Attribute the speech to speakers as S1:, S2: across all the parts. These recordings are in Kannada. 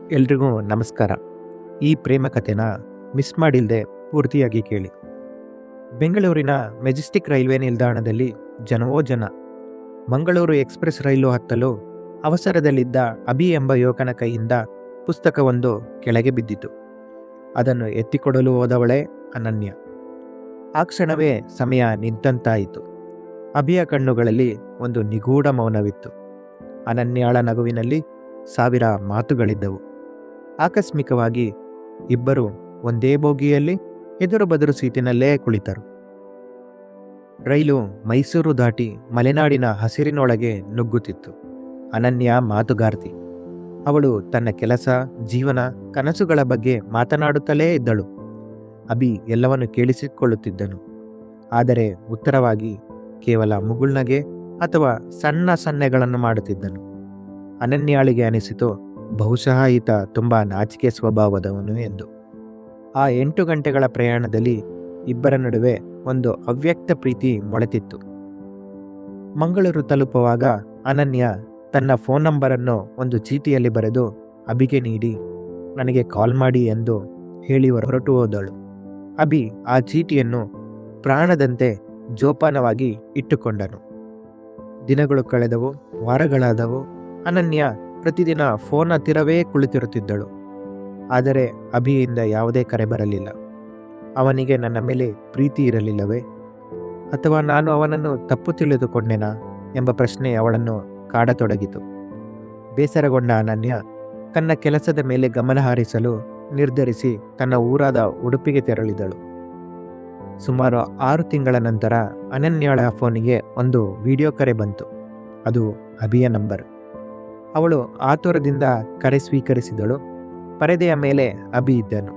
S1: ಎಲ್ರಿಗೂ ನಮಸ್ಕಾರ. ಈ ಪ್ರೇಮ ಕಥೆನ ಮಿಸ್ ಮಾಡಿಲ್ಲದೆ ಪೂರ್ತಿಯಾಗಿ ಕೇಳಿ. ಬೆಂಗಳೂರಿನ ಮೆಜೆಸ್ಟಿಕ್ ರೈಲ್ವೆ ನಿಲ್ದಾಣದಲ್ಲಿ ಜನವೋ ಜನ. ಮಂಗಳೂರು ಎಕ್ಸ್‌ಪ್ರೆಸ್ ರೈಲು ಹತ್ತಲು ಅವಸರದಲ್ಲಿದ್ದ ಅಭಿ ಎಂಬ ಯುವಕನ ಕೈಯಿಂದ ಪುಸ್ತಕವೊಂದು ಕೆಳಗೆ ಬಿದ್ದಿತು. ಅದನ್ನು ಎತ್ತಿಕೊಡಲು ಹೋದವಳೇ ಅನನ್ಯ. ಆ ಕ್ಷಣವೇ ಸಮಯ ನಿಂತಂತಾಯಿತು. ಅಭಿಯ ಕಣ್ಣುಗಳಲ್ಲಿ ಒಂದು ನಿಗೂಢ ಮೌನವಿತ್ತು. ಅನನ್ಯಾಳ ನಗುವಿನಲ್ಲಿ ಸಾವಿರ ಮಾತುಗಳಿದ್ದವು. ಆಕಸ್ಮಿಕವಾಗಿ ಇಬ್ಬರು ಒಂದೇ ಬೋಗಿಯಲ್ಲಿ ಎದುರು ಬದುರು ಸೀಟಿನಲ್ಲೇ ಕುಳಿತರು. ರೈಲು ಮೈಸೂರು ದಾಟಿ ಮಲೆನಾಡಿನ ಹಸಿರಿನೊಳಗೆ ನುಗ್ಗುತ್ತಿತ್ತು. ಅನನ್ಯ ಮಾತುಗಾರ್ತಿ. ಅವಳು ತನ್ನ ಕೆಲಸ, ಜೀವನ, ಕನಸುಗಳ ಬಗ್ಗೆ ಮಾತನಾಡುತ್ತಲೇ ಇದ್ದಳು. ಅಭಿ ಎಲ್ಲವನ್ನು ಕೇಳಿಸಿಕೊಳ್ಳುತ್ತಿದ್ದನು. ಆದರೆ ಉತ್ತರವಾಗಿ ಕೇವಲ ಮುಗುಳ್ನಗೆ ಅಥವಾ ಸಣ್ಣ ಸನ್ನೆಗಳನ್ನು ಮಾಡುತ್ತಿದ್ದನು. ಅನನ್ಯಾಳಿಗೆ ಅನಿಸಿತು, ಬಹುಶಃ ಈತ ತುಂಬ ನಾಚಿಕೆ ಸ್ವಭಾವದವನು ಎಂದು. ಆ 8 ಗಂಟೆಗಳ ಪ್ರಯಾಣದಲ್ಲಿ ಇಬ್ಬರ ನಡುವೆ ಒಂದು ಅವ್ಯಕ್ತ ಪ್ರೀತಿ ಮೊಳೆತಿತ್ತು. ಮಂಗಳೂರು ತಲುಪುವಾಗ ಅನನ್ಯ ತನ್ನ ಫೋನ್ ನಂಬರನ್ನು ಒಂದು ಚೀಟಿಯಲ್ಲಿ ಬರೆದು ಅಭಿಗೆ ನೀಡಿ ನನಗೆ ಕಾಲ್ ಮಾಡಿ ಎಂದು ಹೇಳಿ ಹೊರಟು ಹೋದಳು. ಅಭಿ ಆ ಚೀಟಿಯನ್ನು ಪ್ರಾಣದಂತೆ ಜೋಪಾನವಾಗಿ ಇಟ್ಟುಕೊಂಡನು. ದಿನಗಳು ಕಳೆದವು, ವಾರಗಳಾದವು. ಅನನ್ಯ ಪ್ರತಿದಿನ ಫೋನ್ ಹತ್ತಿರವೇ ಕುಳಿತಿರುತ್ತಿದ್ದಳು. ಆದರೆ ಅಭಿಯಿಂದ ಯಾವುದೇ ಕರೆ ಬರಲಿಲ್ಲ. ಅವನಿಗೆ ನನ್ನ ಮೇಲೆ ಪ್ರೀತಿ ಇರಲಿಲ್ಲವೇ, ಅಥವಾ ನಾನು ಅವನನ್ನು ತಪ್ಪು ತಿಳಿದುಕೊಂಡೆನಾ ಎಂಬ ಪ್ರಶ್ನೆ ಅವಳನ್ನು ಕಾಡತೊಡಗಿತು. ಬೇಸರಗೊಂಡ ಅನನ್ಯ ತನ್ನ ಕೆಲಸದ ಮೇಲೆ ಗಮನ ಹರಿಸಲು ನಿರ್ಧರಿಸಿ ತನ್ನ ಊರಾದ ಉಡುಪಿಗೆ ತೆರಳಿದಳು. ಸುಮಾರು 6 ತಿಂಗಳ ನಂತರ ಅನನ್ಯಾಳ ಫೋನಿಗೆ ಒಂದು ವಿಡಿಯೋ ಕರೆ ಬಂತು. ಅದು ಅಭಿಯ ನಂಬರ್. ಅವಳು ಆತುರದಿಂದ ಕರೆ ಸ್ವೀಕರಿಸಿದಳು. ಪರದೆಯ ಮೇಲೆ ಅಭಿ ಇದ್ದನು.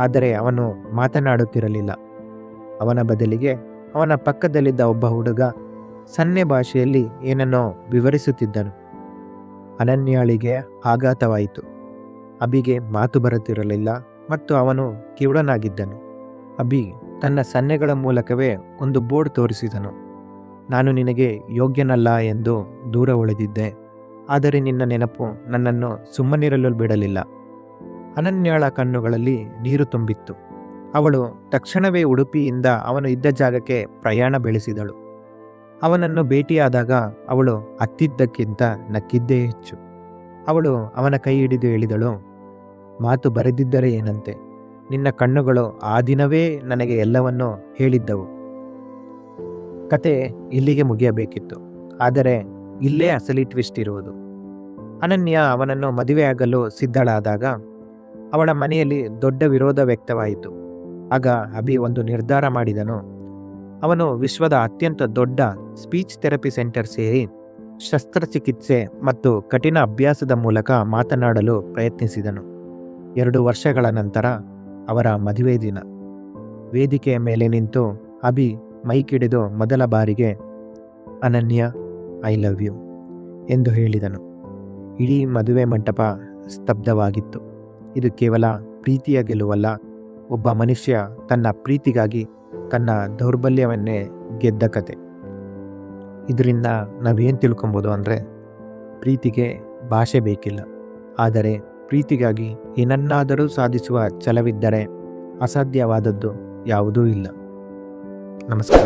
S1: ಆದರೆ ಅವನು ಮಾತನಾಡುತ್ತಿರಲಿಲ್ಲ. ಅವನ ಬದಲಿಗೆ ಅವನ ಪಕ್ಕದಲ್ಲಿದ್ದ ಒಬ್ಬ ಹುಡುಗ ಸನ್ನೆ ಭಾಷೆಯಲ್ಲಿ ಏನನ್ನೋ ವಿವರಿಸುತ್ತಿದ್ದನು. ಅನನ್ಯಾಳಿಗೆ ಆಘಾತವಾಯಿತು. ಅಭಿಗೆ ಮಾತು ಬರುತ್ತಿರಲಿಲ್ಲ ಮತ್ತು ಅವನು ಕಿವುಡನಾಗಿದ್ದನು. ಅಭಿ ತನ್ನ ಸನ್ನೆಗಳ ಮೂಲಕವೇ ಒಂದು ಬೋರ್ಡ್ ತೋರಿಸಿದನು. ನಾನು ನಿನಗೆ ಯೋಗ್ಯನಲ್ಲ ಎಂದು ದೂರ ಉಳಿದಿದ್ದೆ, ಆದರೆ ನಿನ್ನ ನೆನಪು ನನ್ನನ್ನು ಸುಮ್ಮನಿರಲು ಬಿಡಲಿಲ್ಲ. ಅನನ್ಯಾಳ ಕಣ್ಣುಗಳಲ್ಲಿ ನೀರು ತುಂಬಿತ್ತು. ಅವಳು ತಕ್ಷಣವೇ ಉಡುಪಿಯಿಂದ ಅವನು ಇದ್ದ ಜಾಗಕ್ಕೆ ಪ್ರಯಾಣ ಬೆಳೆಸಿದಳು. ಅವನನ್ನು ಭೇಟಿಯಾದಾಗ ಅವಳು ಅತ್ತಿದ್ದಕ್ಕಿಂತ ನಕ್ಕಿದ್ದೇ ಹೆಚ್ಚು. ಅವಳು ಅವನ ಕೈ ಹಿಡಿದು ಹೇಳಿದಳು, ಮಾತು ಬರೆದಿದ್ದರೆ ಏನಂತೆ, ನಿನ್ನ ಕಣ್ಣುಗಳು ಆ ದಿನವೇ ನನಗೆ ಎಲ್ಲವನ್ನೂ ಹೇಳಿದ್ದವು. ಕತೆ ಇಲ್ಲಿಗೆ ಮುಗಿಯಬೇಕಿತ್ತು, ಆದರೆ ಇಲ್ಲೇ ಅಸಲಿ ಟ್ವಿಸ್ಟ್ ಇರುವುದು. ಅನನ್ಯ ಅವನನ್ನು ಮದುವೆಯಾಗಲು ಸಿದ್ಧಳಾದಾಗ ಅವಳ ಮನೆಯಲ್ಲಿ ದೊಡ್ಡ ವಿರೋಧ ವ್ಯಕ್ತವಾಯಿತು. ಆಗ ಅಭಿ ಒಂದು ನಿರ್ಧಾರ ಮಾಡಿದನು. ಅವನು ವಿಶ್ವದ ಅತ್ಯಂತ ದೊಡ್ಡ ಸ್ಪೀಚ್ ಥೆರಪಿ ಸೆಂಟರ್ ಸೇರಿ ಶಸ್ತ್ರಚಿಕಿತ್ಸೆ ಮತ್ತು ಕಠಿಣ ಅಭ್ಯಾಸದ ಮೂಲಕ ಮಾತನಾಡಲು ಪ್ರಯತ್ನಿಸಿದನು. 2 ವರ್ಷಗಳ ನಂತರ ಅವರ ಮದುವೆ ದಿನ. ವೇದಿಕೆಯ ಮೇಲೆ ನಿಂತು ಅಭಿ ಮೈಕ್ ಹಿಡಿದು ಮೊದಲ ಬಾರಿಗೆ ಅನನ್ಯ, ಐ ಲವ್ ಯು ಎಂದು ಹೇಳಿದನು. ಇಡೀ ಮದುವೆ ಮಂಟಪ ಸ್ತಬ್ಧವಾಗಿತ್ತು. ಇದು ಕೇವಲ ಪ್ರೀತಿಯ ಗೆಲುವಲ್ಲ, ಒಬ್ಬ ಮನುಷ್ಯ ತನ್ನ ಪ್ರೀತಿಗಾಗಿ ತನ್ನ ದೌರ್ಬಲ್ಯವನ್ನೇ ಗೆದ್ದ ಕತೆ. ಇದರಿಂದ ನಾವೇನು ತಿಳ್ಕೊಬೋದು ಅಂದರೆ, ಪ್ರೀತಿಗೆ ಭಾಷೆ ಬೇಕಿಲ್ಲ, ಆದರೆ ಪ್ರೀತಿಗಾಗಿ ಏನನ್ನಾದರೂ ಸಾಧಿಸುವ ಛಲವಿದ್ದರೆ ಅಸಾಧ್ಯವಾದದ್ದು ಯಾವುದೂ ಇಲ್ಲ. ನಮಸ್ಕಾರ.